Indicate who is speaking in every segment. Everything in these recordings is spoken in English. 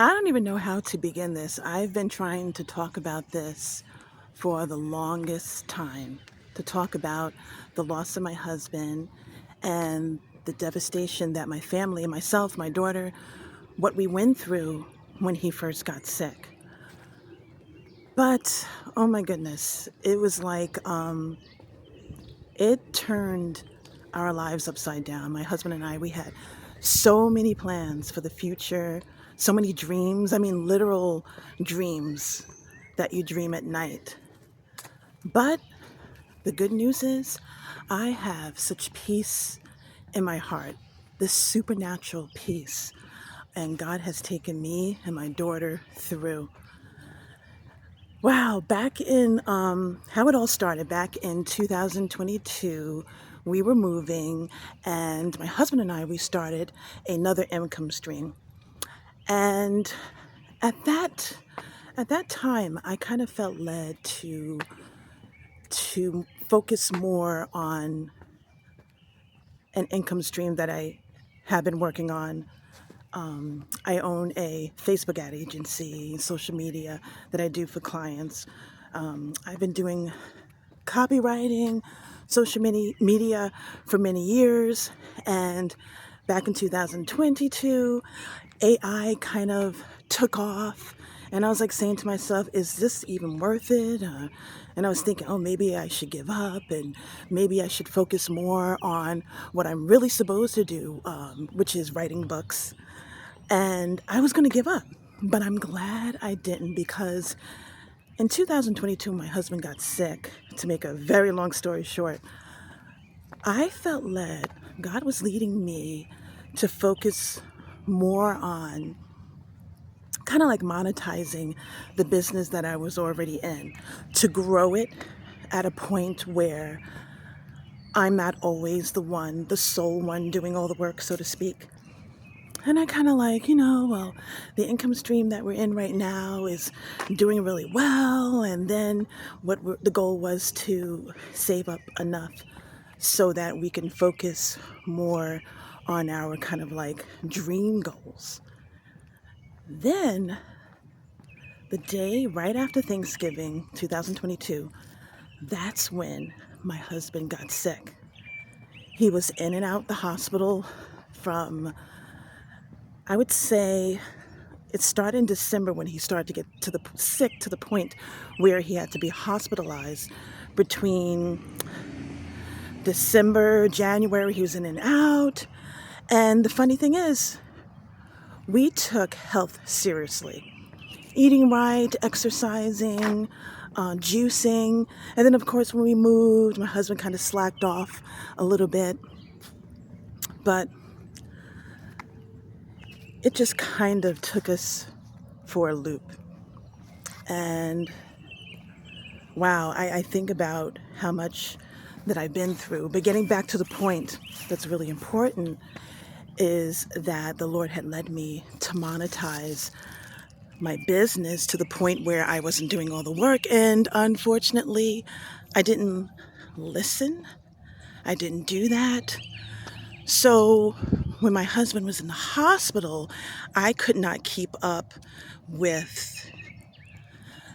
Speaker 1: I don't even know how to begin this. I've been trying to talk about this for the longest time, to talk about the loss of my husband and the devastation that my family, myself, my daughter, what we went through when he first got sick. But oh my goodness, it was like it turned our lives upside down. My husband and I, we had so many plans for the future, so many dreams. I mean, literal dreams that you dream at night. But the good news is, I have such peace in my heart, this supernatural peace. And God has taken me and my daughter through. Wow, back in how it all started back in 2022, we were moving, and my husband and I we started another income stream. And at that at that time, I kind of felt led to focus more on an income stream that I have been working on. I own a Facebook ad agency, social media that I do for clients. I've been doing copywriting, social media for many years. And back in 2022, AI kind of took off. And I was like saying to myself, is this even worth it? And I was thinking, oh, maybe I should give up and maybe I should focus more on what I'm really supposed to do, which is writing books. And I was going to give up. But I'm glad I didn't because in 2022, my husband got sick. To make a very long story short, I felt led, God was leading me to focus more on kind of like monetizing the business that I was already in, to grow it at a point where I'm not always the sole one doing all the work, so to speak. And I kind of like, well, the income stream that we're in right now is doing really well. And then the goal was to save up enough so that we can focus more on our kind of like dream goals. Then, the day right after Thanksgiving 2022, that's when my husband got sick. He was in and out the hospital from, I would say, it started in December when he started to get sick to the point where he had to be hospitalized. Between December, January, he was in and out. And the funny thing is, we took health seriously. Eating right, exercising, juicing. And then, of course, when we moved, my husband kind of slacked off a little bit. But it just kind of took us for a loop. And wow, I think about how much that I've been through. But getting back to the point that's really important is that the Lord had led me to monetize my business to the point where I wasn't doing all the work. And unfortunately, I didn't listen. I didn't do that. So when my husband was in the hospital, I could not keep up with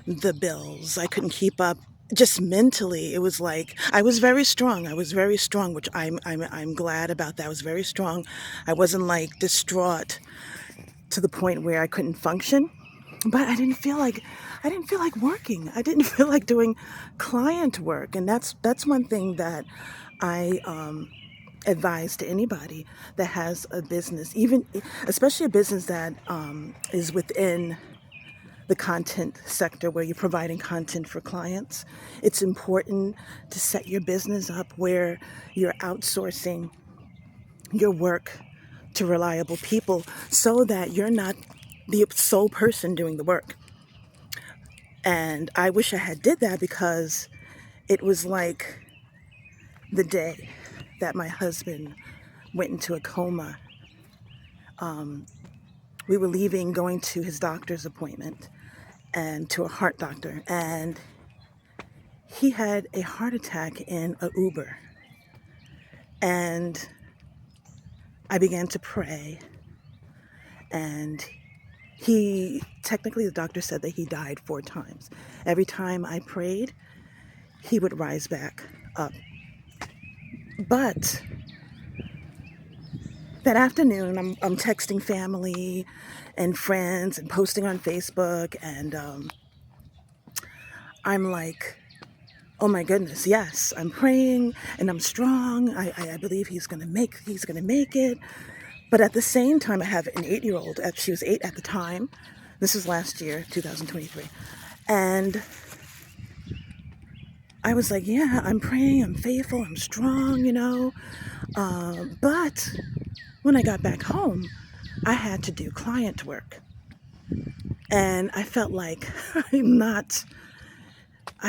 Speaker 1: the bills. I couldn't keep up just mentally. It was like I was very strong. I was very strong, which I'm glad about that. I was very strong. I wasn't like distraught to the point where I couldn't function, but I didn't feel like working. I didn't feel like doing client work, and that's one thing that I advise to anybody that has a business, even especially a business that is within the content sector where you're providing content for clients. It's important to set your business up where you're outsourcing your work to reliable people so that you're not the sole person doing the work. And I wish I had did that because it was like the day that my husband went into a coma. We were leaving, going to his doctor's appointment and to a heart doctor, and he had a heart attack in a Uber. And I began to pray, and Technically, the doctor said that he died 4 times. Every time I prayed, he would rise back up. But that afternoon, I'm texting family and friends and posting on Facebook, and I'm like, oh my goodness, yes, I'm praying and I'm strong. I believe he's gonna make it. But at the same time, I have an 8-year-old. She was 8 at the time. This was last year, 2023, and I was like, yeah, I'm praying, I'm faithful, I'm strong. But when I got back home, I had to do client work. And I felt like I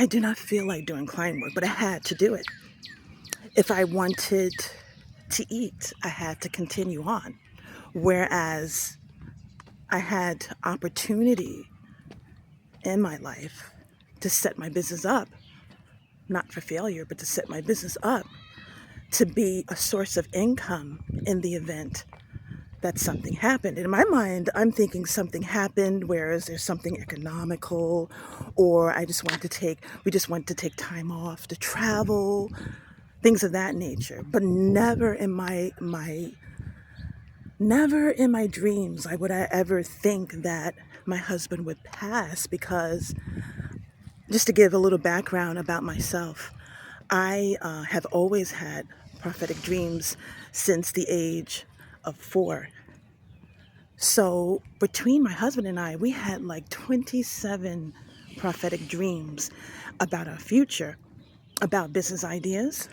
Speaker 1: do not feel like doing client work, but I had to do it. If I wanted to eat, I had to continue on. Whereas I had opportunity in my life to set my business up, not for failure, but to set my business up to be a source of income in the event that something happened. In my mind, I'm thinking something happened, whereas there's something economical, or we just want to take time off to travel, things of that nature. But never in my dreams would I ever think that my husband would pass, because just to give a little background about myself, I have always had prophetic dreams since the age of 4. So between my husband and I, we had like 27 prophetic dreams about our future, about business ideas,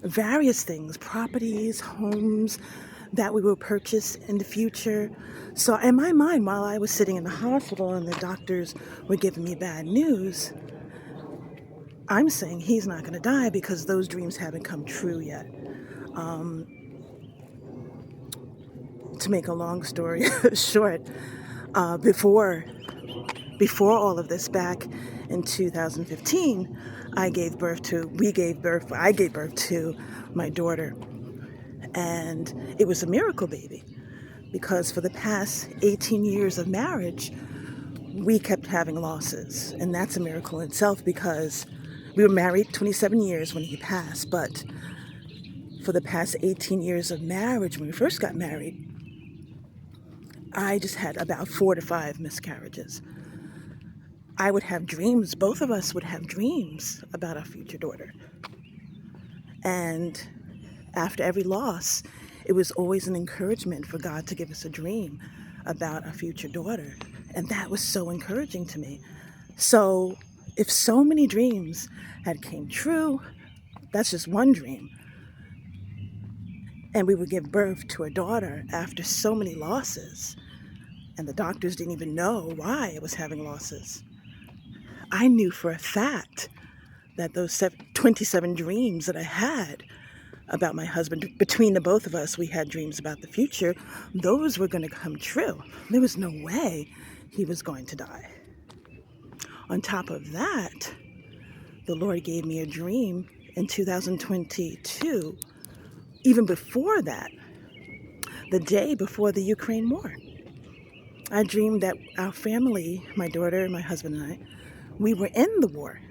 Speaker 1: various things, properties, homes that we will purchase in the future. So in my mind, while I was sitting in the hospital and the doctors were giving me bad news, I'm saying he's not going to die because those dreams haven't come true yet. To make a long story short, before all of this, back in 2015, I gave birth to my daughter. And it was a miracle baby, because for the past 18 years of marriage, we kept having losses. And that's a miracle in itself, because we were married 27 years when he passed. But for the past 18 years of marriage, when we first got married, I just had about 4 to 5 miscarriages. I would have dreams, both of us would have dreams about our future daughter. And after every loss, it was always an encouragement for God to give us a dream about our future daughter. And that was so encouraging to me. So if so many dreams had came true, that's just one dream. And we would give birth to a daughter after so many losses. And the doctors didn't even know why it was having losses. I knew for a fact that those 27 dreams that I had about my husband, between the both of us, we had dreams about the future, those were going to come true. There was no way he was going to die. On top of that, the Lord gave me a dream in 2022, even before that, the day before the Ukraine war. I dreamed that our family, my daughter, my husband and I, we were in the war,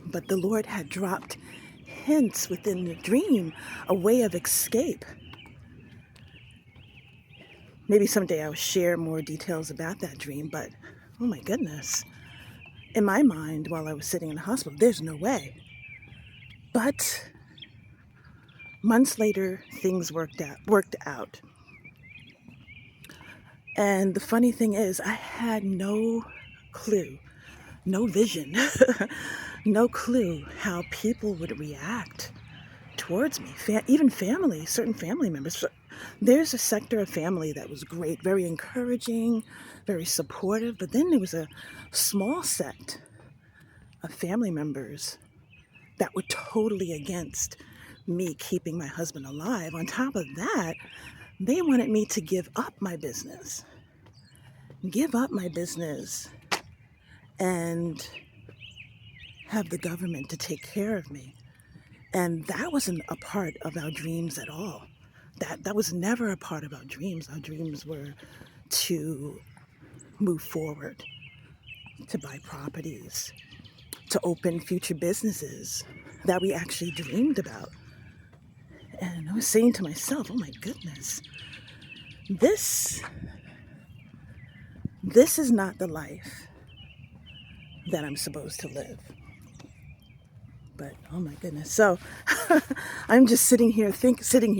Speaker 1: but the Lord had dropped hints within the dream, a way of escape. Maybe someday I'll share more details about that dream, but oh my goodness. In my mind, while I was sitting in the hospital, there's no way. But months later, things worked out. And the funny thing is, I had no clue, no vision, no clue how people would react towards me, even family, certain family members. There's a sector of family that was great, very encouraging, very supportive, but then there was a small set of family members that were totally against me keeping my husband alive. On top of that, they wanted me to give up my business and have the government to take care of me. And that wasn't a part of our dreams at all. That was never a part of our dreams. Our dreams were to move forward, to buy properties, to open future businesses that we actually dreamed about. And I was saying to myself, oh my goodness, this is not the life that I'm supposed to live. But oh my goodness. So I'm just sitting here,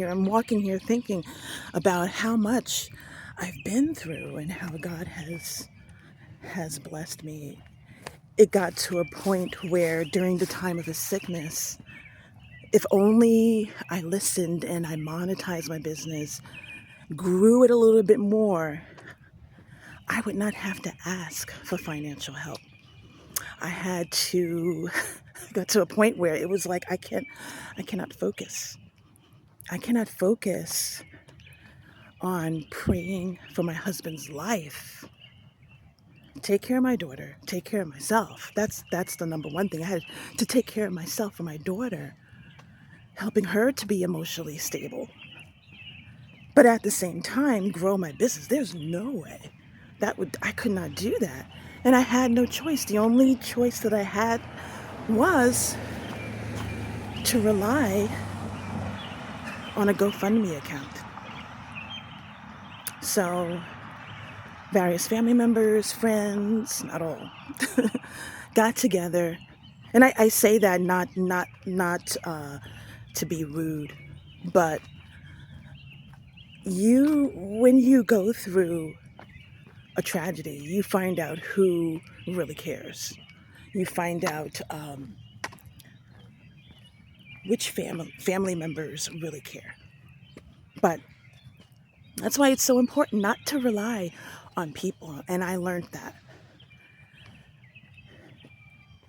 Speaker 1: I'm walking here thinking about how much I've been through and how God has blessed me. It got to a point where during the time of his sickness, if only I listened and I monetized my business, grew it a little bit more, I would not have to ask for financial help. I got to a point where it was like I cannot focus. I cannot focus on praying for my husband's life. Take care of my daughter, take care of myself. That's the number one thing. I had to take care of myself for my daughter, helping her to be emotionally stable. But at the same time, grow my business. There's no way I could not do that. And I had no choice. The only choice that I had was to rely on a GoFundMe account. So various family members, friends, not all, got together. And I say that not to be rude, but when you go through a tragedy, you find out who really cares. You find out which family members really care. But that's why it's so important not to rely on people. And I learned that.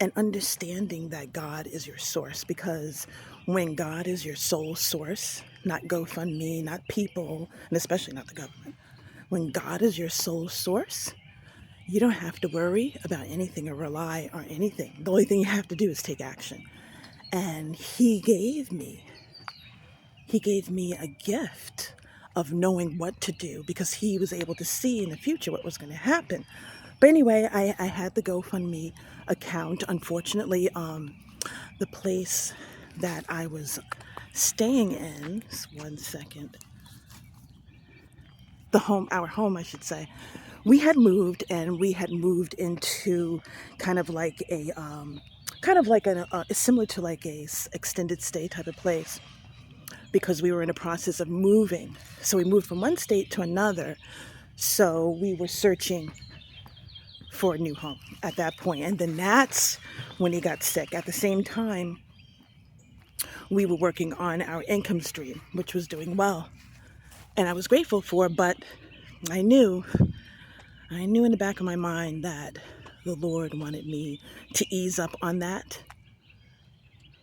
Speaker 1: And understanding that God is your source, because when God is your sole source, not GoFundMe, not people, and especially not the government, when God is your sole source, you don't have to worry about anything or rely on anything. The only thing you have to do is take action. And he gave me a gift of knowing what to do, because he was able to see in the future what was going to happen. But anyway, I had the GoFundMe account. Unfortunately, the place that I was staying in, just one second, our home, I should say, we had moved into kind of like similar to like a extended stay type of place, because we were in the process of moving. So we moved from one state to another. So we were searching for a new home at that point. And then that's when he got sick. At the same time, we were working on our income stream, which was doing well. And I was grateful for, but I knew in the back of my mind that the Lord wanted me to ease up on that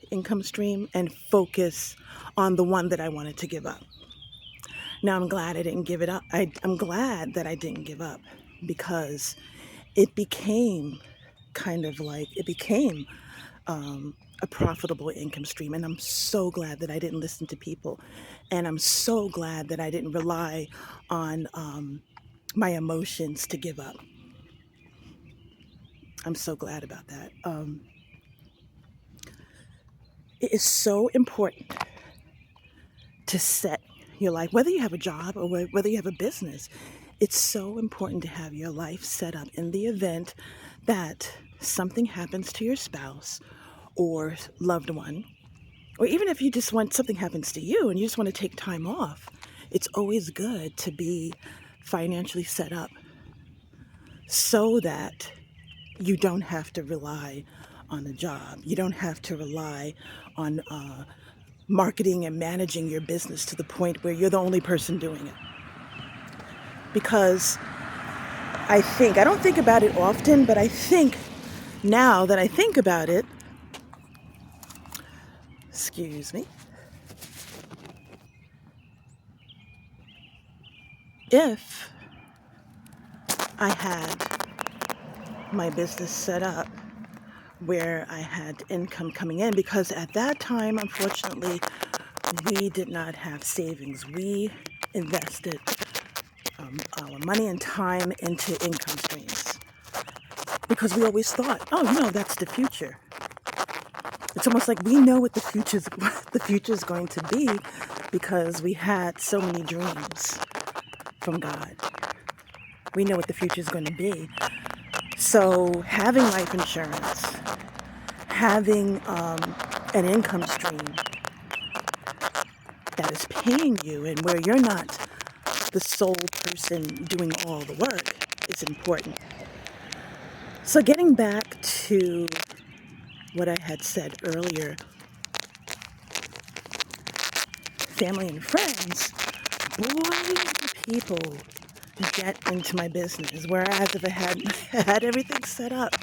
Speaker 1: income stream and focus on the one that I wanted to give up. Now I'm glad I didn't give it up. I'm glad that I didn't give up, because it became a profitable income stream. And I'm so glad that I didn't listen to people. And I'm so glad that I didn't rely on my emotions to give up. I'm so glad about that. It is so important to set your life, whether you have a job or whether you have a business. It's so important to have your life set up in the event that something happens to your spouse or loved one, or even if something happens to you and you just want to take time off. It's always good to be financially set up so that you don't have to rely on a job. You don't have to rely on marketing and managing your business to the point where you're the only person doing it. Because I don't think about it often, but I think now that I think about it, excuse me, if I had my business set up where I had income coming in, because at that time, unfortunately, we did not have savings. We invested our money and time into income streams, because we always thought, oh, that's the future. It's almost like we know what the future's going to be, because we had so many dreams from God. We know what the future is going to be. So having life insurance, having an income stream that is paying you, and where you're not the sole person doing all the work, is important. So getting back to what I had said earlier, family and friends, boy, the people get into my business. Whereas if I had everything set up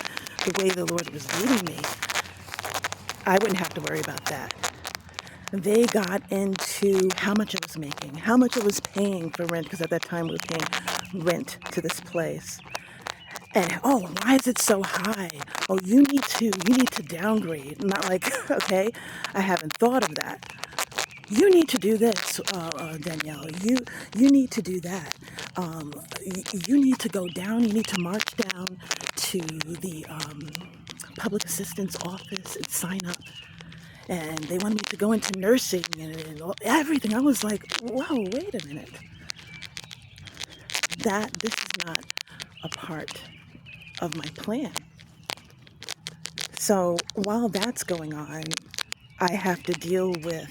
Speaker 1: the way the Lord was leading me, I wouldn't have to worry about that. They got into how much I was making, how much I was paying for rent, because at that time we were paying rent to this place. And, oh, why is it so high? Oh, you need to downgrade. Not like, okay, I haven't thought of that. You need to do this, Danielle. You need to do that. You need to go down. You need to march down to the public assistance office and sign up. And they wanted me to go into nursing and everything. I was like, whoa, wait a minute. This is not a part of my plan. So while that's going on, I have to deal with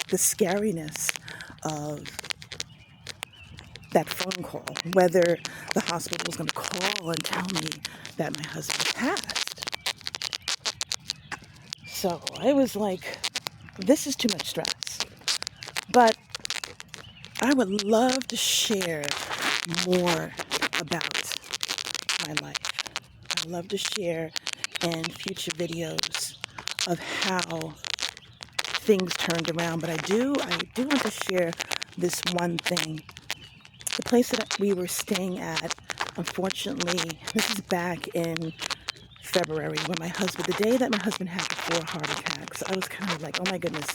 Speaker 1: the scariness of that phone call, whether the hospital was going to call and tell me that my husband passed. So I was like, this is too much stress. But I would love to share more about my life. I love to share in future videos of how things turned around. But I do want to share this one thing. The place that we were staying at, unfortunately, this is back in February, when the day that my husband had the 4 heart attacks, I was kind of like, oh my goodness,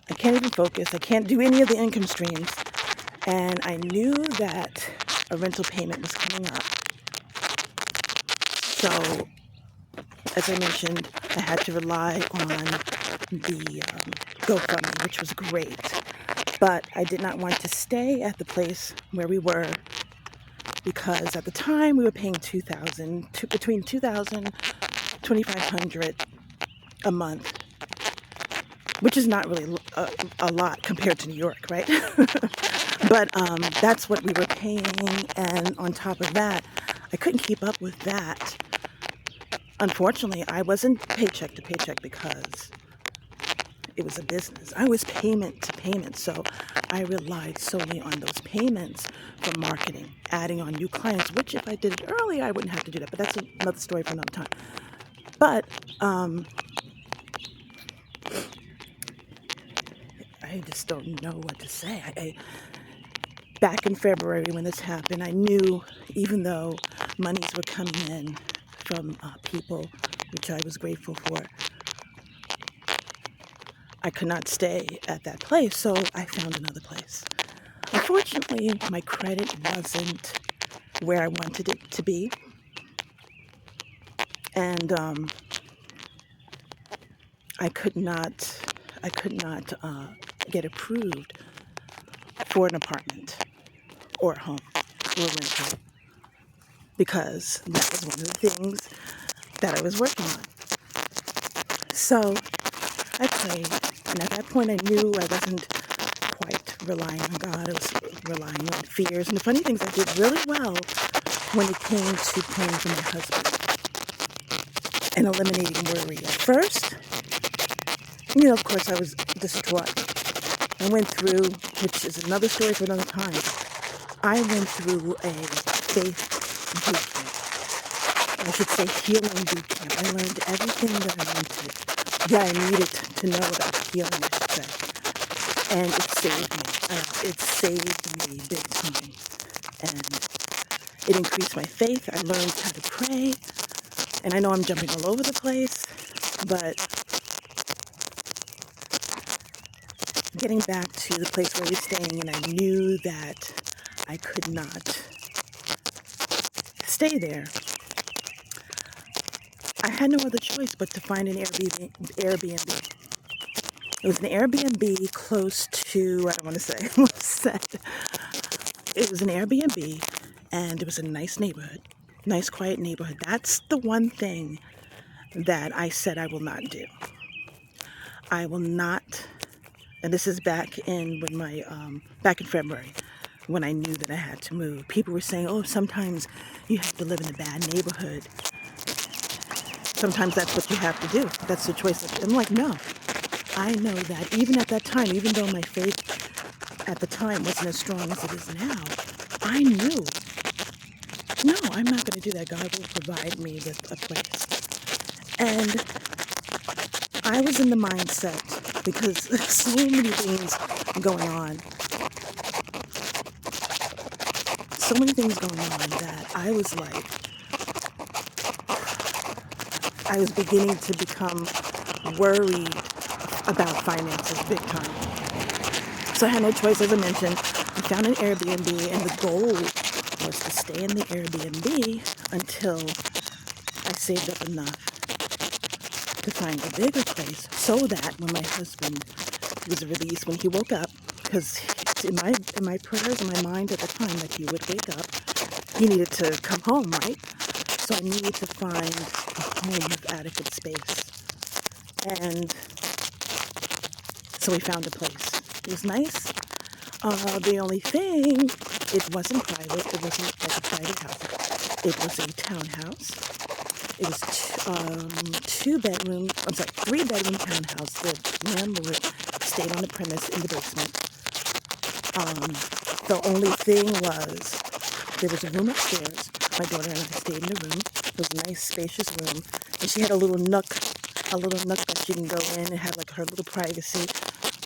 Speaker 1: I can't even focus. I can't do any of the income streams. And I knew that a rental payment was coming up. So, as I mentioned, I had to rely on the GoFundMe, which was great. But I did not want to stay at the place where we were, because at the time we were paying between $2,000, $2,500 a month, which is not really a lot compared to New York, right? But that's what we were paying, and on top of that, I couldn't keep up with that. Unfortunately, I wasn't paycheck to paycheck because it was a business. I was payment to payment, so I relied solely on those payments for marketing, adding on new clients, which if I did it earlier, I wouldn't have to do that, but that's another story for another time. But I just don't know what to say. Back in February when this happened, I knew, even though monies were coming in from people, which I was grateful for, I could not stay at that place, so I found another place. Unfortunately, my credit wasn't where I wanted it to be, and I could not get approved for an apartment or a home or a rental, because that was one of the things that I was working on. So I prayed, and at that point I knew I wasn't quite relying on God. I was relying on fears. And the funny thing is, I did really well when it came to praying for my husband and eliminating worry. At first, of course, I was distraught. I went through, which is another story for another time, I went through a faith boot camp. I should say healing boot camp. I learned everything that I needed to know about healing, I should say. And it saved me. It saved me big time. And it increased my faith. I learned how to pray. And I know I'm jumping all over the place, but getting back to the place where we were staying, and I knew that I could not stay there. I had no other choice but to find an Airbnb. It was an Airbnb close to, I don't want to say what it said. It was an Airbnb and it was a nice neighborhood, nice quiet neighborhood. That's the one thing that I said I will not do. I will not, and this is back in back in February when I knew that I had to move. People were saying, oh, sometimes you have to live in a bad neighborhood. Sometimes that's what you have to do. That's the choice. I'm like, no. I know that even at that time, even though my faith at the time wasn't as strong as it is now, I knew, no, I'm not going to do that. God will provide me with a place. And I was in the mindset, because so many things going on, that I was like, I was beginning to become worried about finances big time. So I had no choice, as I mentioned. I found an Airbnb, and the goal was to stay in the Airbnb until I saved up enough to find a bigger place, so that when my husband was released, when he woke up, because in my prayers, in my mind at the time, that he would wake up, he needed to come home, right? So I needed to find a home with adequate space. And so we found a place. It was nice. The only thing, it wasn't private. It wasn't like a private house. It was a townhouse. It was three-bedroom townhouse. The landlord stayed on the premise in the basement. The only thing was, there was a room upstairs. My daughter and I stayed in the room. It was a nice, spacious room. And she had a little nook that she can go in and have like her little privacy.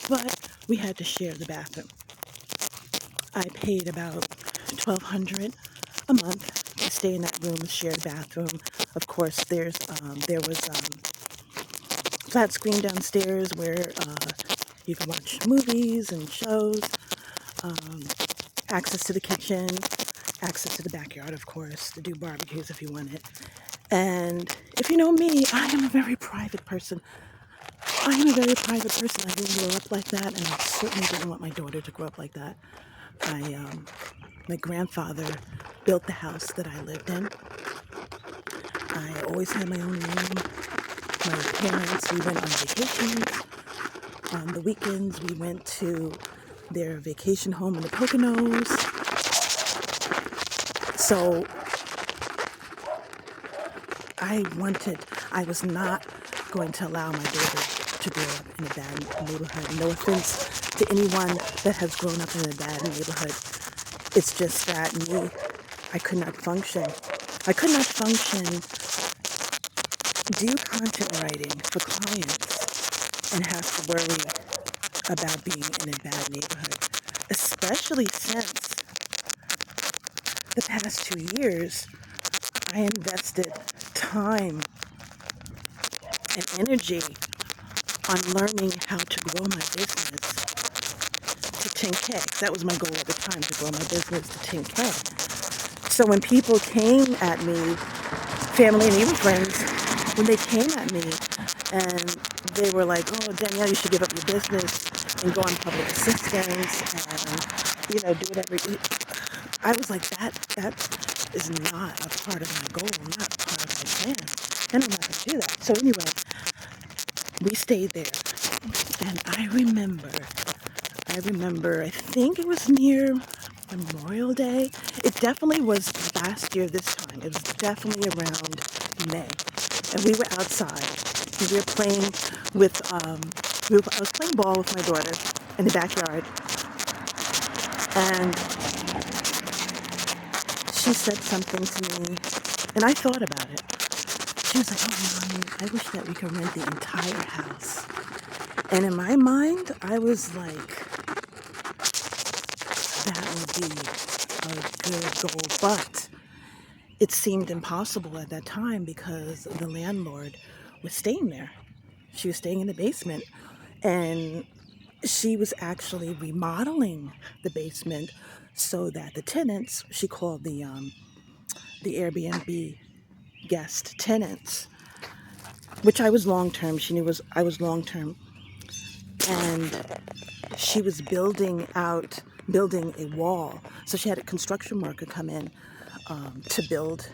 Speaker 1: But we had to share the bathroom. I paid about $1,200 a month to stay in that room, shared bathroom. Of course, there was flat screen downstairs where you can watch movies and shows. Access to the kitchen, access to the backyard, of course, to do barbecues if you want it. And if you know me, I am a very private person. I didn't grow up like that, and I certainly didn't want my daughter to grow up like that. My grandfather built the house that I lived in. I always had my own room. My parents, we went on vacations. On the weekends, we went to their vacation home in the Poconos. So I was not going to allow my daughter to grow up in a bad neighborhood. No offense to anyone that has grown up in a bad neighborhood. It's just that I could not function. I could not function, do content writing for clients, and have to worry about being in a bad neighborhood. Especially since the past 2 years, I invested time and energy on learning how to grow my business to 10K. That was my goal at the time, to grow my business to 10K. So when people came at me, family and even friends, when they came at me and they were like, oh, Danielle, you should give up your business and go on public assistance and, do whatever. I was like, that is not a part of my goal, not part of my plan. And I'm not going to do that. So anyway, we stayed there. And I remember, I think it was near Memorial Day. It definitely was last year this time. It was definitely around May. And we were outside. And we were playing with, I was playing ball with my daughter in the backyard. And she said something to me, and I thought about it. She was like, oh, Mommy, I wish that we could rent the entire house. And in my mind, I was like, that would be a good goal. But it seemed impossible at that time because the landlord was staying there. She was staying in the basement. And she was actually remodeling the basement so that the tenants, she called the Airbnb guest tenants, which I was long term. She knew I was long term, and she was building a wall. So she had a construction worker come in to build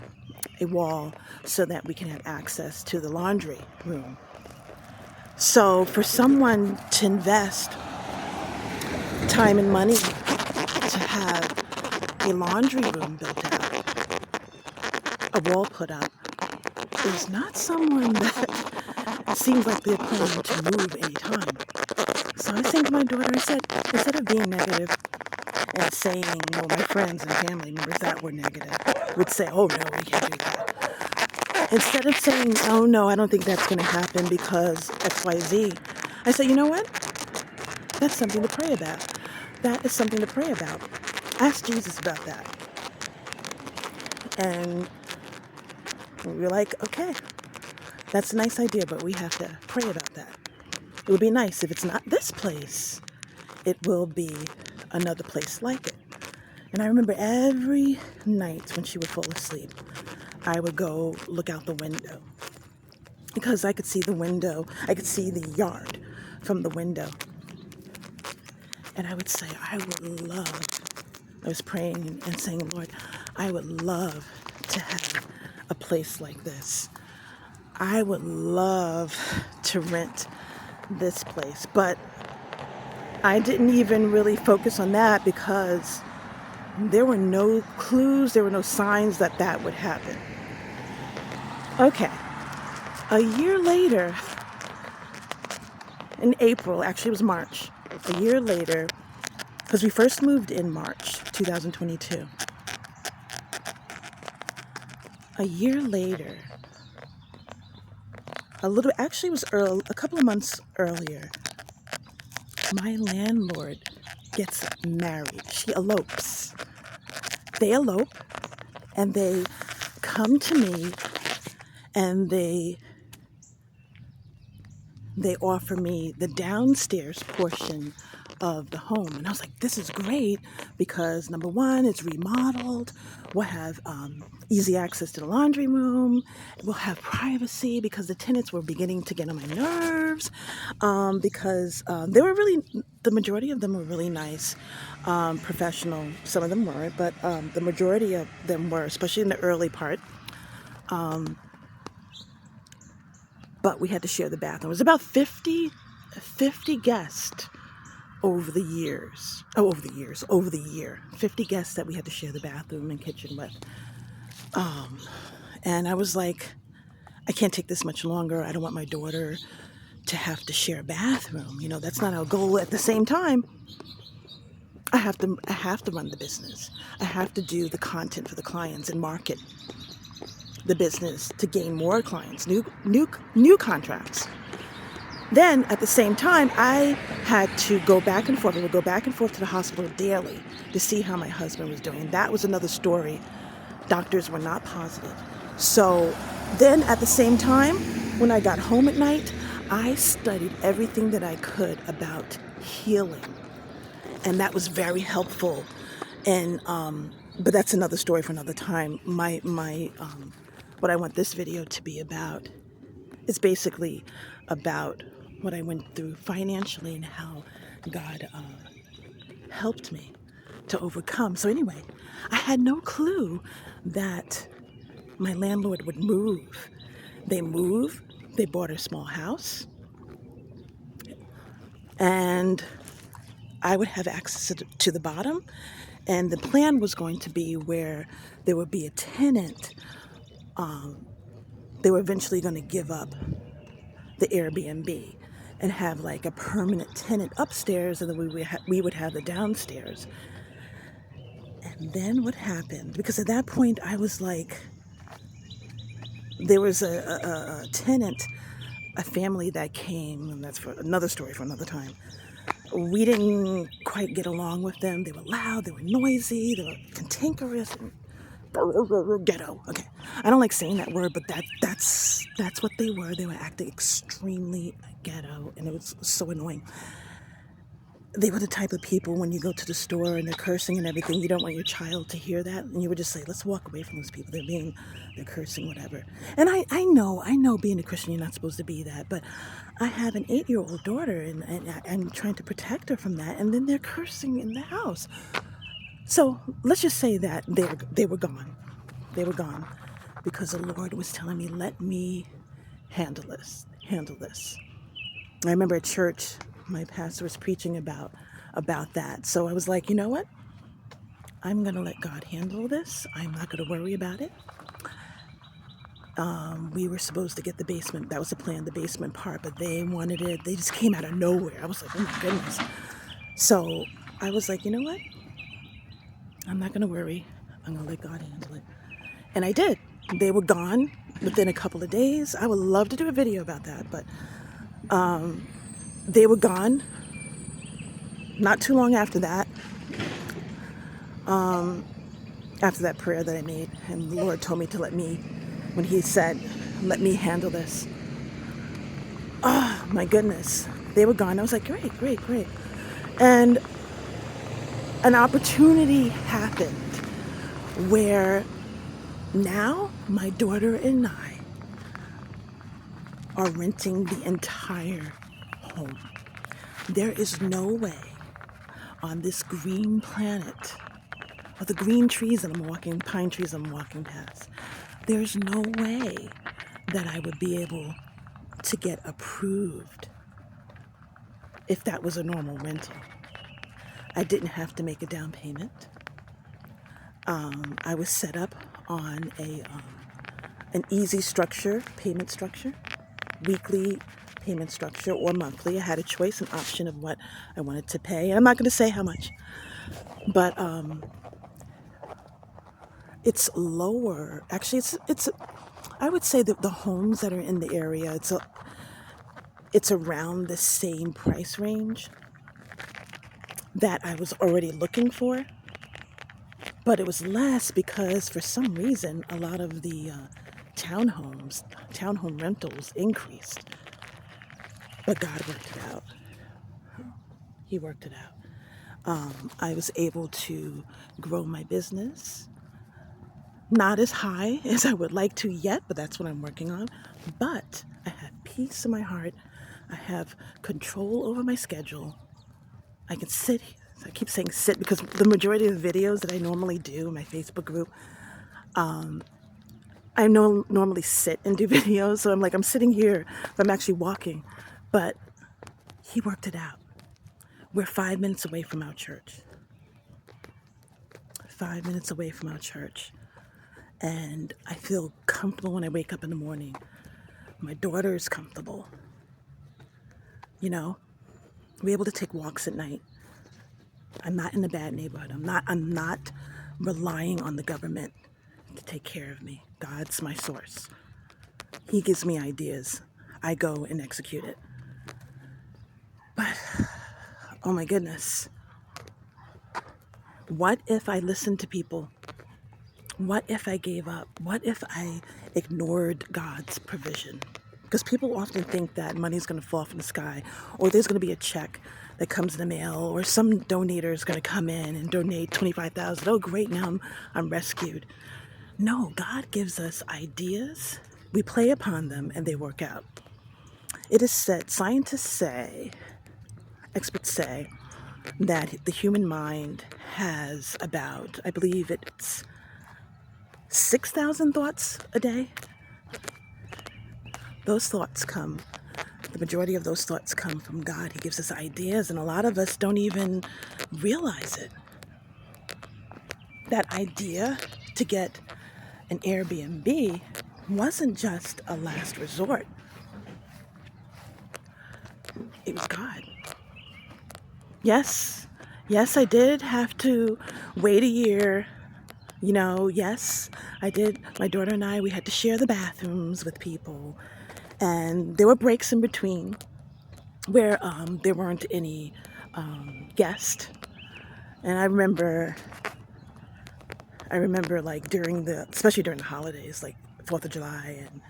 Speaker 1: a wall so that we can have access to the laundry room. So for someone to invest time and money to have a laundry room built out, a wall put up, is not someone that seems like they're planning to move anytime. So I think to my daughter, I said, instead of being negative and saying, well, my friends and family members that were negative would say, oh no, we can't do that. Instead of saying, oh no, I don't think that's going to happen because XYZ, I said, you know what? That's something to pray about. That is something to pray about. Ask Jesus about that. And we were like, okay, that's a nice idea, but we have to pray about that. It would be nice if it's not this place, it will be another place like it. And I remember every night when she would fall asleep, I would go look out the window because I could see the window. I could see the yard from the window. And I would say, I was praying and saying, Lord, I would love to have a place like this. I would love to rent this place. But I didn't even really focus on that because there were no clues, there were no signs that that would happen. Okay, a year later, in April, actually it was March, a year later, because we first moved in March 2022. A year later, actually it was a couple of months earlier, my landlord gets married. She elopes. They elope and they come to me and they offer me the downstairs portion of the home. And I was like, this is great because number one, it's remodeled. We'll have easy access to the laundry room. We'll have privacy because the tenants were beginning to get on my nerves because they were really, the majority of them were really nice, professional. Some of them weren't, but the majority of them were, especially in the early part. But we had to share the bathroom. It was about 50 guests over the year. 50 guests that we had to share the bathroom and kitchen with. And I was like, I can't take this much longer. I don't want my daughter to have to share a bathroom. You know, that's not our goal. At the same time, I have to run the business. I have to do the content for the clients and market the business to gain more clients, new contracts. Then at the same time, I had to go back and forth. I would go back and forth to the hospital daily to see how my husband was doing. That was another story. Doctors were not positive. So then at the same time, when I got home at night, I studied everything that I could about healing. And that was very helpful. And but that's another story for another time. What I want this video to be about is basically about what I went through financially and how God helped me to overcome. So anyway, I had no clue that my landlord would move. They bought a small house, and I would have access to the bottom. And the plan was going to be where there would be a tenant. They were eventually going to give up the Airbnb and have like a permanent tenant upstairs, and then we would have the downstairs. And then what happened? Because at that point I was like, there was a tenant, a family that came, and that's for another story for another time. We didn't quite get along with them. They were loud, they were noisy, they were cantankerous, and ghetto. Okay, I don't like saying that word, but that's what they were. They were acting extremely ghetto, and it was so annoying. they were the type of people when you go to the store and they're cursing and everything, you don't want your child to hear that. And you would just say, let's walk away from those people. They're cursing, whatever. And I know being a Christian, you're not supposed to be that. But I have an 8-year-old daughter and I'm trying to protect her from that. And then they're cursing in the house. So let's just say that they were gone. They were gone because the Lord was telling me, let me handle this. I remember at church, my pastor was preaching about that. So I was like, you know what? I'm going to let God handle this. I'm not going to worry about it. We were supposed to get the basement. That was the plan, the basement part, but they wanted it. They just came out of nowhere. I was like, oh my goodness. So I was like, you know what? I'm not going to worry. I'm going to let God handle it. And I did. They were gone within a couple of days. I would love to do a video about that, but they were gone. Not too long after that prayer that I made, and the Lord told me to when He said, let me handle this. Oh my goodness. They were gone. I was like, great. And an opportunity happened where now my daughter and I are renting the entire home. There is no way on this green planet, or the green trees that pine trees I'm walking past, there's no way that I would be able to get approved if that was a normal rental. I didn't have to make a down payment. I was set up on an easy payment structure, weekly payment structure or monthly. I had a choice, an option of what I wanted to pay. And I'm not going to say how much, but it's lower. Actually, it's. I would say that the homes that are in the area, it's around the same price range that I was already looking for. But it was less because for some reason a lot of the townhome rentals increased. But God worked it out. He worked it out. I was able to grow my business. Not as high as I would like to yet, but that's what I'm working on. But I have peace in my heart. I have control over my schedule. I can sit. I keep saying sit because the majority of the videos that I normally do in my Facebook group, I normally sit and do videos. So I'm sitting here, but I'm actually walking. But He worked it out. We're 5 minutes away from our church. 5 minutes away from our church. And I feel comfortable when I wake up in the morning. My daughter is comfortable. We're able to take walks at night. I'm not in a bad neighborhood. I'm not relying on the government to take care of me. God's my source. He gives me ideas. I go and execute it. But, oh my goodness. What if I listened to people? What if I gave up? What if I ignored God's provision? Because people often think that money's going to fall from the sky, or there's going to be a check that comes in the mail, or some donator is going to come in and donate $25,000. Oh, great, now I'm rescued. No, God gives us ideas. We play upon them, and they work out. It is said, experts say, that the human mind has about, I believe it's 6,000 thoughts a day. The majority of those thoughts come from God. He gives us ideas, and a lot of us don't even realize it. That idea to get an Airbnb wasn't just a last resort. It was God. Yes, I did have to wait a year. Yes, I did. My daughter and I, we had to share the bathrooms with people. And there were breaks in between where there weren't any guests. And I remember especially during the holidays, like 4th of July and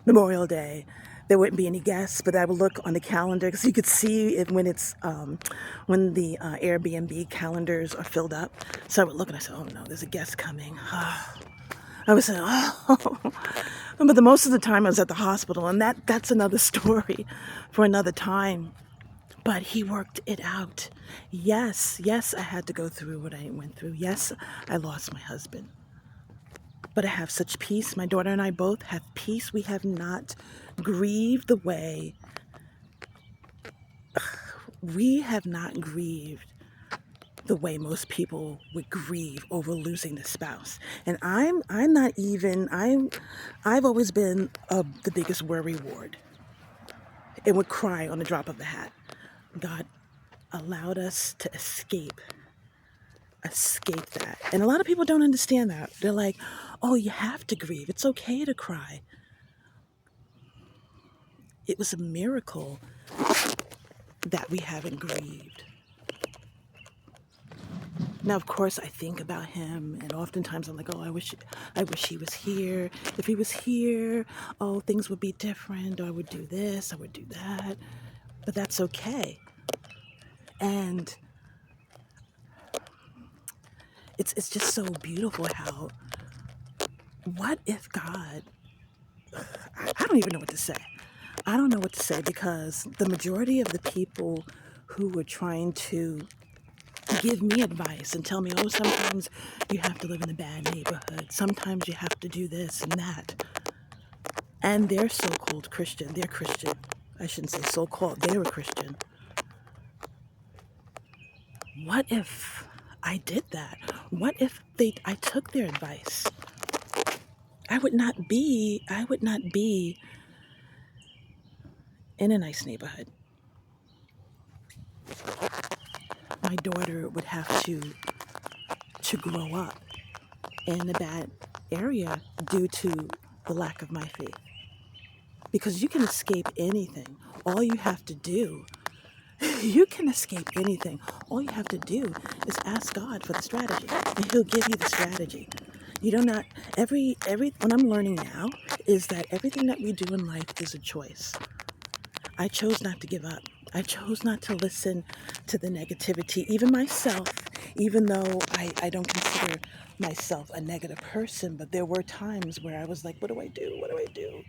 Speaker 1: Memorial Day, there wouldn't be any guests, but I would look on the calendar because you could see it when when the Airbnb calendars are filled up. So I would look and I said, oh no, there's a guest coming. I was saying, oh, but the most of the time I was at the hospital, and that's another story for another time. But he worked it out. Yes, I had to go through what I went through. Yes, I lost my husband. But I have such peace. My daughter and I both have peace. We have not grieved the way most people would grieve over losing a spouse. And I've always been the biggest worry ward and would cry on the drop of the hat. God allowed us to escape that. And a lot of people don't understand that. They're like, oh, you have to grieve. It's okay to cry. It was a miracle that we haven't grieved. Now, of course, I think about him, and oftentimes I'm like, oh, I wish he was here. If he was here, oh, things would be different. Or I would do this, I would do that. But that's okay. And it's just so beautiful how, what if God, I don't even know what to say. I don't know what to say, because the majority of the people who were trying to give me advice and tell me, oh, sometimes you have to live in a bad neighborhood. Sometimes you have to do this and that. And they're so-called Christian. They're Christian. I shouldn't say so-called. They were Christian. What if I did that? What if I took their advice? I would not be in a nice neighborhood. My daughter would have to grow up in a bad area due to the lack of my faith. Because you can escape anything. All you have to do, you can escape anything. All you have to do is ask God for the strategy, and He'll give you the strategy. You do not, what I'm learning now is that everything that we do in life is a choice. I chose not to give up. I chose not to listen to the negativity, even myself, even though I don't consider myself a negative person, but there were times where I was like, what do I do? What do I do?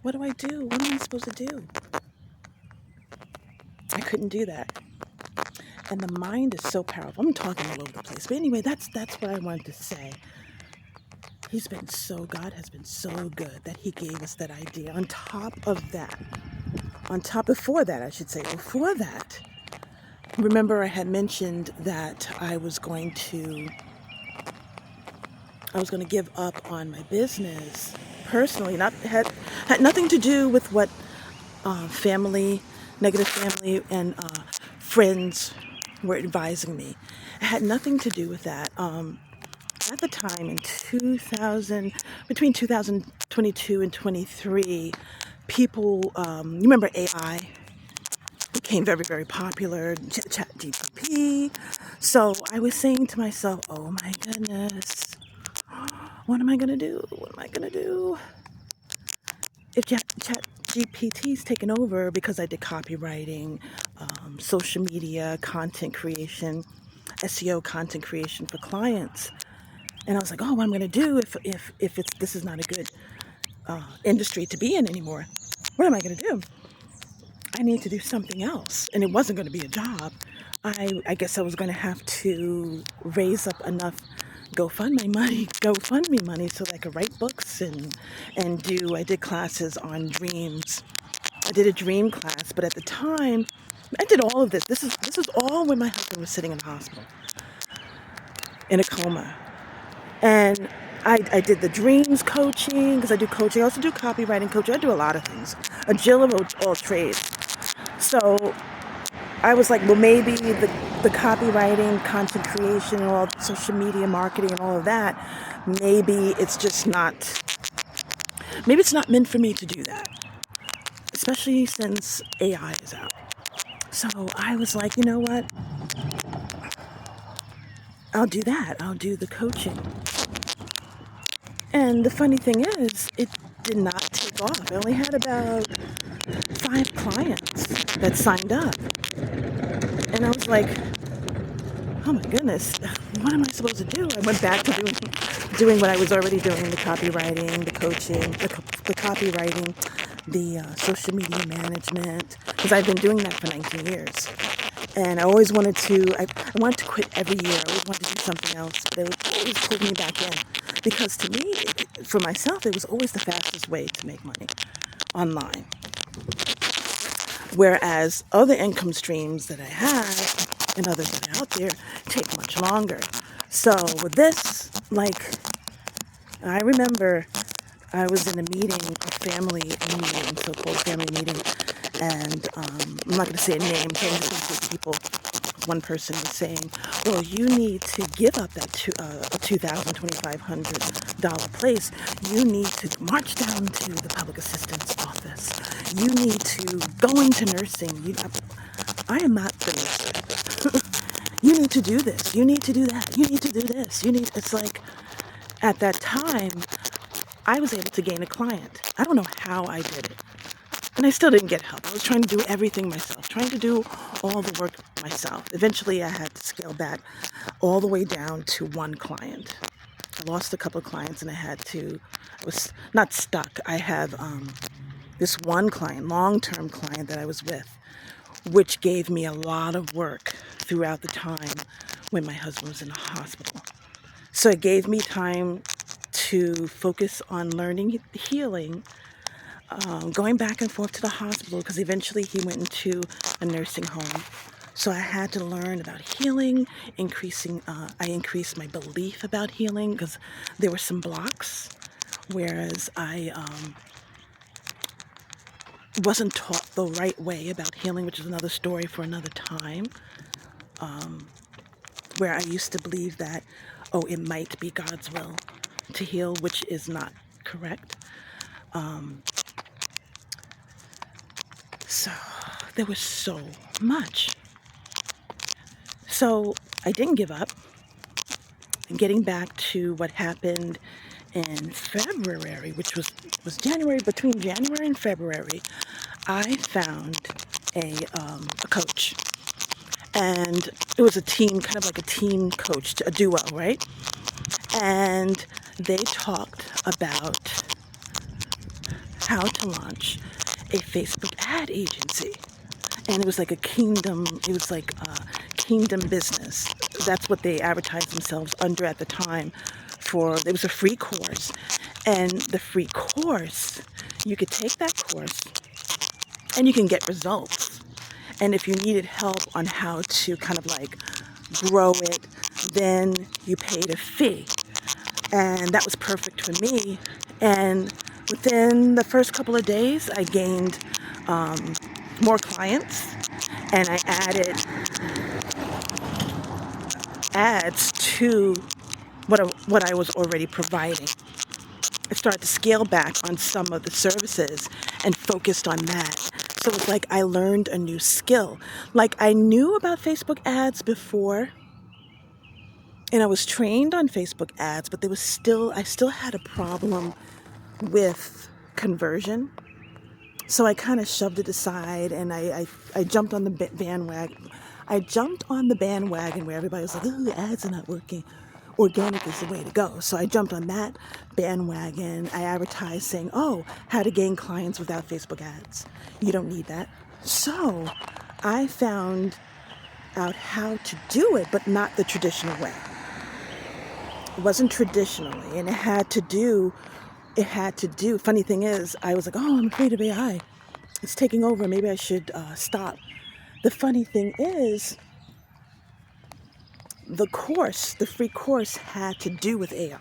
Speaker 1: What do I do? What am I supposed to do? I couldn't do that. And the mind is so powerful. I'm talking all over the place. But anyway, that's what I wanted to say. God has been so good that He gave us that idea. Before that, remember I had mentioned that I was going to give up on my business personally. Had nothing to do with what negative family and friends were advising me. It had nothing to do with that. At the time in between 2022 and 23, people, you remember AI became very, very popular, ChatGPT. So I was saying to myself, oh my goodness, what am I going to do? What am I going to do? If ChatGPT's taken over, because I did copywriting, social media, content creation, SEO content creation for clients. And I was like, oh, what am I going to do if this is not a good industry to be in anymore? What am I going to do? I need to do something else. And it wasn't going to be a job. I guess I was going to have to raise up enough GoFundMe money so that I could write books I did classes on dreams. I did a dream class, but at the time, I did all of this. This is all when my husband was sitting in the hospital in a coma. And I did the dreams coaching, because I do coaching. I also do copywriting coaching. I do a lot of things. A jill of all trades. So I was like, well, maybe the copywriting, content creation, and all social media marketing and all of that, maybe it's not meant for me to do that, especially since AI is out. So I was like, you know what? I'll do that. I'll do the coaching. And the funny thing is, it did not take off. I only had about 5 clients that signed up. And I was like, oh my goodness, what am I supposed to do? I went back to doing what I was already doing, the copywriting, the coaching, the copywriting, the social media management, because I've been doing that for 19 years. And I always wanted I wanted to quit every year. I always wanted to do something else, but it would always pull me back in. Because to me, for myself, it was always the fastest way to make money online. Whereas other income streams that I have and others that are out there take much longer. So with this, like, I remember I was in a meeting, a family meeting, so-called family meeting, and I'm not going to say a name, so I'm just going to say people. One person was saying, well, you need to give up that $2,000, $2,500 place. You need to march down to the public assistance office. You need to go into nursing. I am not the nurse. You need to do this. You need to do that. You need to do this. It's like, at that time, I was able to gain a client. I don't know how I did it. And I still didn't get help. I was trying to do everything myself, trying to do all the work myself. Eventually, I had to scale back all the way down to 1 client. I lost a couple of clients and I was not stuck. I have this 1 client, long-term client that I was with, which gave me a lot of work throughout the time when my husband was in the hospital. So it gave me time to focus on learning healing, going back and forth to the hospital, because eventually he went into a nursing home. So I had to learn about healing, I increased my belief about healing, because there were some blocks, whereas I wasn't taught the right way about healing, which is another story for another time, where I used to believe that, oh, it might be God's will to heal, which is not correct. So there was so much. So I didn't give up. And getting back to what happened in February, which was January, between January and February, I found a coach. And it was a team, kind of like a team coach, a duo, right? And they talked about how to launch a Facebook ad agency. And it was like kingdom business. That's what they advertised themselves under at the time. It was a free course. And the free course, you could take that course and you can get results. And if you needed help on how to kind of like grow it, then you paid a fee. And that was perfect for me. And within the first couple of days, I gained more clients, and I added ads to what I was already providing. I started to scale back on some of the services and focused on that. So it's like I learned a new skill. Like, I knew about Facebook ads before, and I was trained on Facebook ads, but I still had a problem with conversion. So I kind of shoved it aside, and I jumped on the bandwagon. I jumped on the bandwagon where everybody was like, "Ooh, ads are not working. Organic is the way to go." So I jumped on that bandwagon. I advertised saying, "Oh, how to gain clients without Facebook ads. You don't need that." So I found out how to do it, but not the traditional way. It wasn't traditionally, and it had to do, funny thing is, I was like, oh, I'm afraid of AI. It's taking over. Maybe I should stop. The funny thing is, the free course had to do with AI.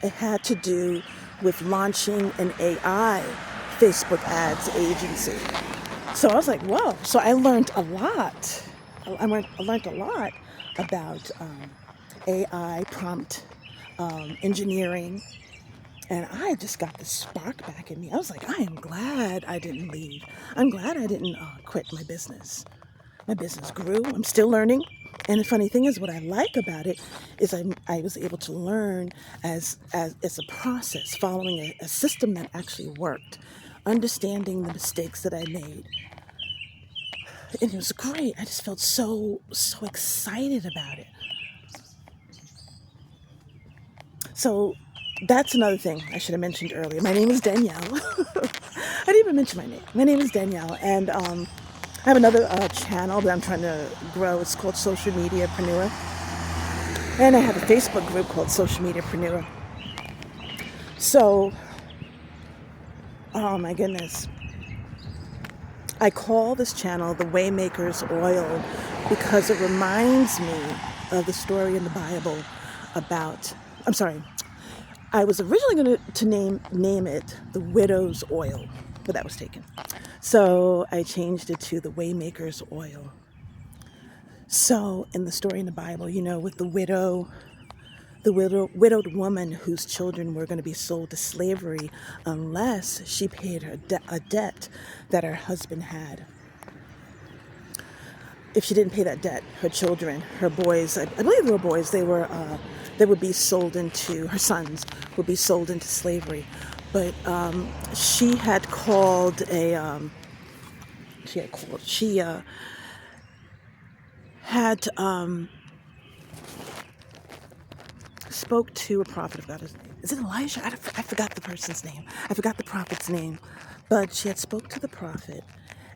Speaker 1: It had to do with launching an AI Facebook ads agency. So I was like, whoa. So I learned a lot. I learned a lot about AI prompt engineering. And I just got the spark back in me. I was like, I am glad I didn't leave. I'm glad I didn't quit my business. My business grew. I'm still learning. And the funny thing is, what I like about it is I was able to learn as a process, following a system that actually worked, understanding the mistakes that I made. And it was great. I just felt so excited about it. So that's another thing I should have mentioned earlier. My name is Danielle. I didn't even mention my name. My name is Danielle, and I have another channel that I'm trying to grow. It's called Social Mediapreneur, and I have a Facebook group called Social Mediapreneur. So, oh my goodness, I call this channel the Waymaker's Oil because it reminds me of the story in the Bible about. I'm sorry. I was originally going to name it the Widow's Oil, but that was taken. So I changed it to the Waymaker's Oil. So in the story in the Bible, with the widowed woman whose children were going to be sold to slavery unless she paid a debt that her husband had. If she didn't pay that debt, her children, her boys, I believe they were boys, they would be sold into, her sons would be sold into slavery. But she had called spoke to a prophet of God. Is it Elijah? I forgot the person's name. I forgot the prophet's name. But she had spoke to the prophet,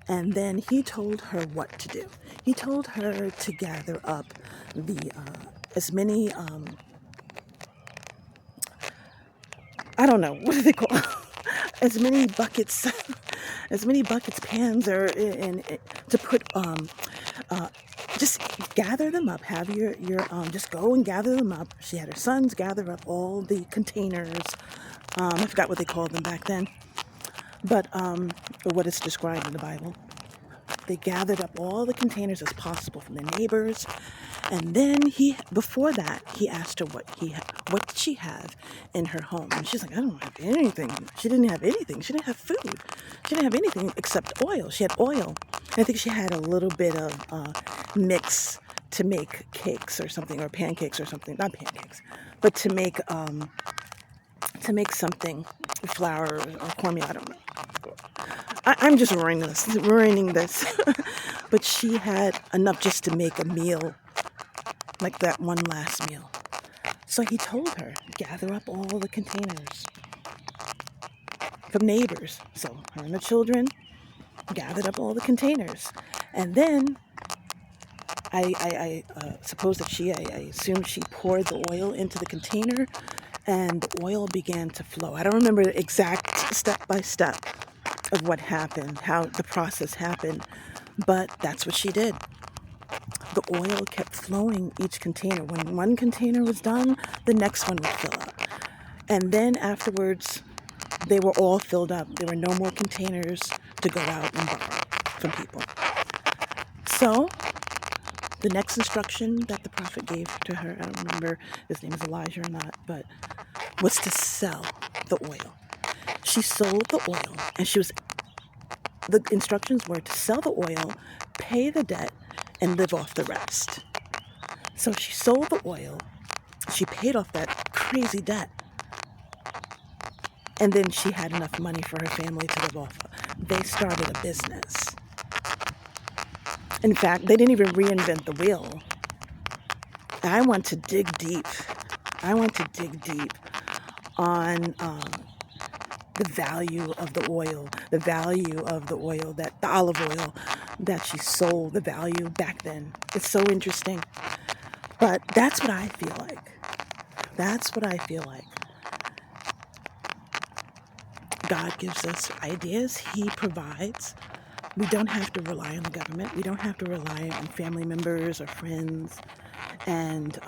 Speaker 1: and then he told her what to do. He told her to gather up as many, I don't know, what do they call as many buckets, pans, or to put, just gather them up. Have your just go and gather them up. She had her sons gather up all the containers. I forgot what they called them back then, but or what is described in the Bible. They gathered up all the containers as possible from their neighbors, and then before that, he asked her what did she have in her home, and she's like, I don't have anything. She didn't have anything. She didn't have food. She didn't have anything except oil. She had oil. I think she had a little bit of mix to make cakes or something, or pancakes or something. Not pancakes, but to make something, flour or cornmeal. I don't know. I'm just ruining this. But she had enough just to make a meal, like that one last meal. So he told her, gather up all the containers from neighbors. So her and the children gathered up all the containers. And then I suppose that I assume she poured the oil into the container, and the oil began to flow. I don't remember the exact step by step of what happened, how the process happened, but that's what she did. The oil kept flowing each container. When one container was done, the next one would fill up. And then afterwards, they were all filled up. There were no more containers to go out and borrow from people. So the next instruction that the prophet gave to her, I don't remember if his name is Elijah or not, but was to sell the oil. She sold the oil, and the instructions were to sell the oil, pay the debt, and live off the rest. So she sold the oil, she paid off that crazy debt, and then she had enough money for her family to live off of. They started a business. In fact, they didn't even reinvent the wheel. I want to dig deep. On the value of the oil, that the olive oil that she sold, the value back then. It's so interesting. But that's what I feel like. God gives us ideas. He provides. We don't have to rely on the government. We don't have to rely on family members or friends. And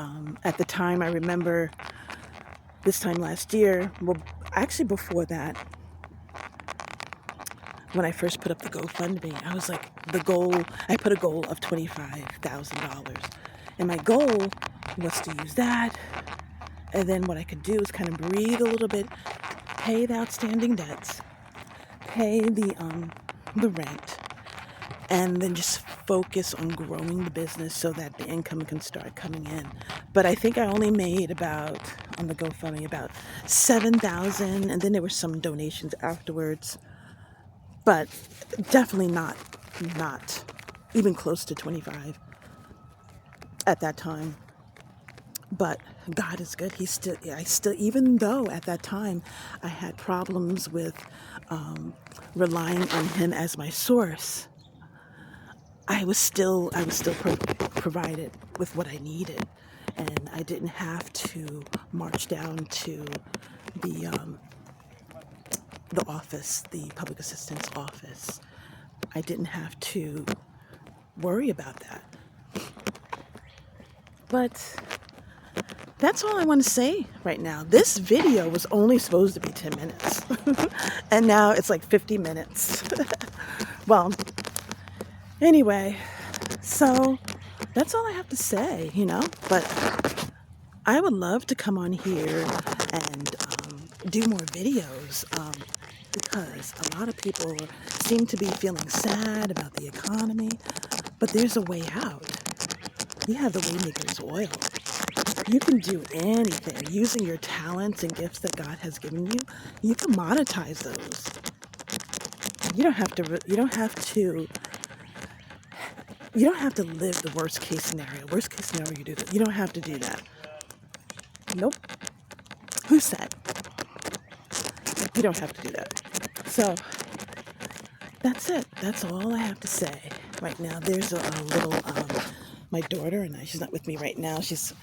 Speaker 1: at the time, I remember this time last year, well, actually before that, when I first put up the GoFundMe, I was like, I put a goal of $25,000. And my goal was to use that. And then what I could do is kind of breathe a little bit, pay the outstanding debts, pay the rent, and then just focus on growing the business so that the income can start coming in. But I think I only made about, on the GoFundMe, about 7,000, and then there were some donations afterwards. But definitely not even close to 25 at that time. But God is good. I still, even though at that time I had problems with relying on Him as my source, I was still provided with what I needed, and I didn't have to march down to the office, the public assistance office. I didn't have to worry about that. But that's all I want to say right now. This video was only supposed to be 10 minutes. And now it's like 50 minutes. Well, anyway, so that's all I have to say, But I would love to come on here and do more videos because a lot of people seem to be feeling sad about the economy. But there's a way out. You have the Waymaker's oil. You can do anything using your talents and gifts that God has given you. You can monetize those. You don't have to. You don't have to live the worst case scenario. Worst case scenario, you do that. You don't have to do that. Nope. Who said? You don't have to do that. So that's it. That's all I have to say right now. There's a little. My daughter and I. She's not with me right now. She's.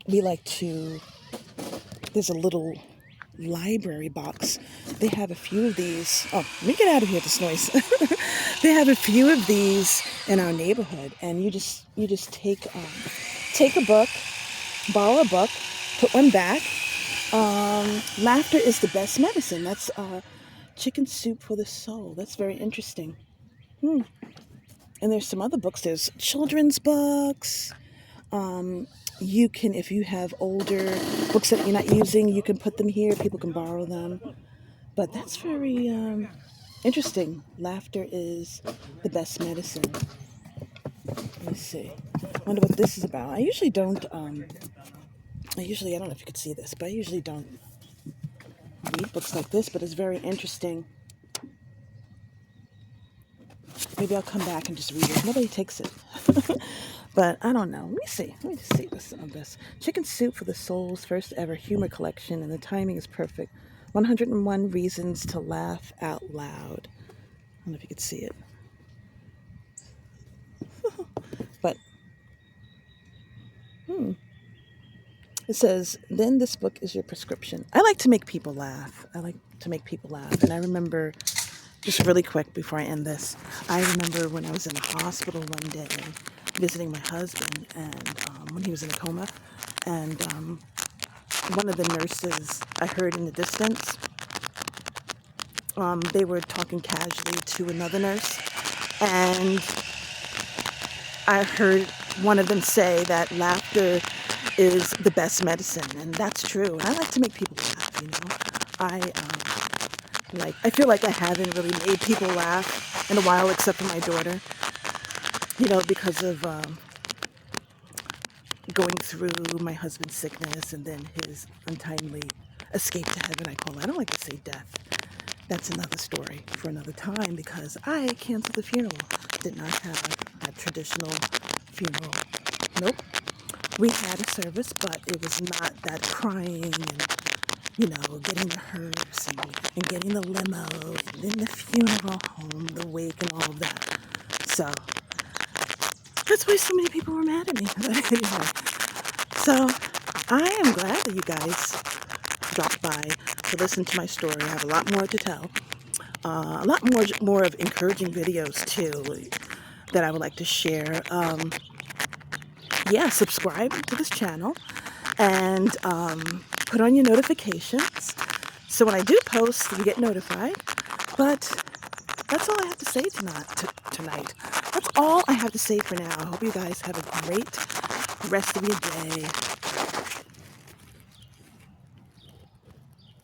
Speaker 1: We like to. There's a little library box. They have a few of these. Oh, let me get out of here, this noise. They have a few of these in our neighborhood, and you just take a book, borrow a book, put one back. Laughter is the best medicine. That's Chicken Soup for the Soul. That's very interesting. And there's some other books. There's children's books. You can, if you have older books that you're not using, you can put them here. People can borrow them. But that's very interesting. Laughter is the best medicine. Let me see. I wonder what this is about. I usually don't, I don't know if you could see this, but I usually don't read books like this, but it's very interesting. Maybe I'll come back and just read it. Nobody takes it. But I don't know. Let me see. Let me just see this on this. Chicken Soup for the Soul's first ever humor collection, and the timing is perfect. 101 Reasons to Laugh Out Loud. I don't know if you could see it. But, it says, then this book is your prescription. I like to make people laugh. And I remember, just really quick before I end this, I remember when I was in the hospital one day visiting my husband, and when he was in a coma, and one of the nurses I heard in the distance, they were talking casually to another nurse, and I heard one of them say that laughter is the best medicine, and that's true. And I like to make people laugh, I feel like I haven't really made people laugh in a while, except for my daughter, because of going through my husband's sickness and then his untimely escape to heaven, I call it. I don't like to say death. That's another story for another time, because I canceled the funeral. Did not have a traditional funeral. Nope. We had a service, but it was not that crying and, getting the hearse and getting the limo and then the funeral home, the wake and all of that. So that's why so many people were mad at me. But anyway, so I am glad that you guys dropped by to listen to my story. I have a lot more to tell. A lot more of encouraging videos too that I would like to share. Subscribe to this channel and put on your notifications so when I do post, you get notified. But that's all I have to say tonight. That's all I have to say for now. I hope you guys have a great rest of your day.